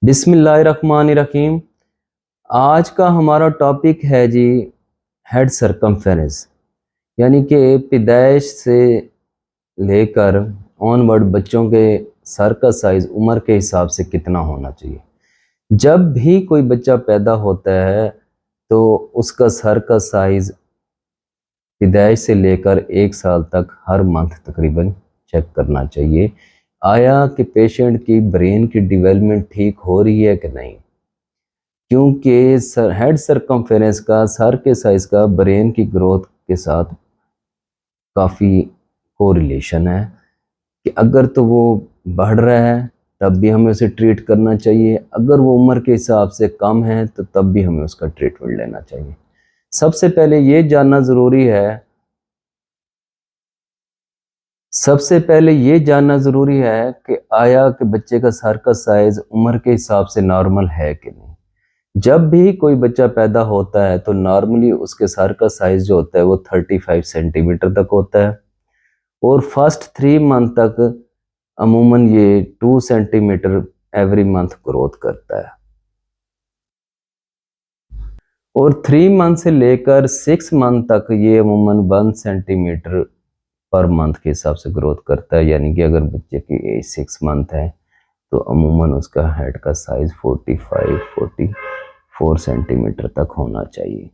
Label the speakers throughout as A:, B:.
A: बिस्मिल्लाहिर्रहमानिर्रहीम। आज का हमारा टॉपिक है जी हेड सरकमफेरेंस, यानी कि पैदाइश से लेकर ऑनवर्ड बच्चों के सर का साइज़ उम्र के हिसाब से कितना होना चाहिए। जब भी कोई बच्चा पैदा होता है तो उसका सर का साइज़ पैदाइश से लेकर 1 साल तक हर मंथ तकरीबन चेक करना चाहिए। आया कि पेशेंट की ब्रेन की डेवलपमेंट ठीक हो रही है कि नहीं, क्योंकि हेड सरकमफेरेंस का सर के साइज़ का ब्रेन की ग्रोथ के साथ काफ़ी कोरिलेशन है कि अगर तो वो बढ़ रहा है तब भी हमें उसे ट्रीट करना चाहिए, अगर वो उम्र के हिसाब से कम है तो तब भी हमें उसका ट्रीटमेंट लेना चाहिए। सबसे पहले ये जानना ज़रूरी है कि आया कि बच्चे का सर का साइज़ उम्र के हिसाब से नॉर्मल है कि नहीं। जब भी कोई बच्चा पैदा होता है तो नॉर्मली उसके सर का साइज़ जो होता है वो 35 सेंटीमीटर तक होता है और फर्स्ट 3 मंथ तक अमूमन ये 2 सेंटीमीटर एवरी मंथ ग्रोथ करता है और 3 मंथ से लेकर 6 मंथ तक ये अमूमन 1 सेंटीमीटर पर मंथ के हिसाब से ग्रोथ करता है। यानी कि अगर बच्चे की एज 6 मंथ है तो अमूमन उसका हेड का साइज़ 45-44 सेंटीमीटर तक होना चाहिए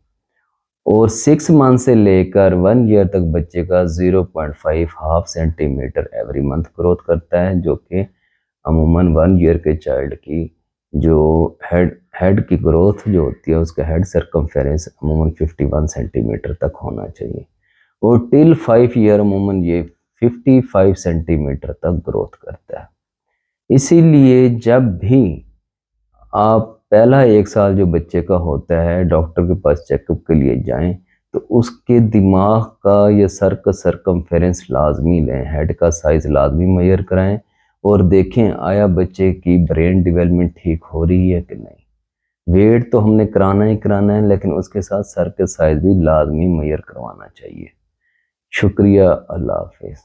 A: और 6 मंथ से लेकर 1 ईयर तक बच्चे का 0.5 half centimetre every month growth करता है, जो कि अमूमन 1 ईयर के चाइल्ड की जो हेड की ग्रोथ जो होती है उसका हेड सरकमफेरेंस अमूमन 51 सेंटीमीटर तक होना चाहिए और टिल 5 ईयर अमूमन ये 55 सेंटीमीटर तक ग्रोथ करता है। इसीलिए जब भी आप पहला 1 साल जो बच्चे का होता है डॉक्टर के पास चेकअप के लिए जाएं तो उसके दिमाग का या सर का सरकमफेरेंस लाजमी लें, हेड का साइज़ लाजमी मेजर कराएं और देखें आया बच्चे की ब्रेन डेवलपमेंट ठीक हो रही है कि नहीं। वेट तो हमने कराना ही कराना है, लेकिन उसके साथ सर के साइज़ भी लाजमी मेजर करवाना चाहिए। शुक्रिया, अल्लाह हाफिज़।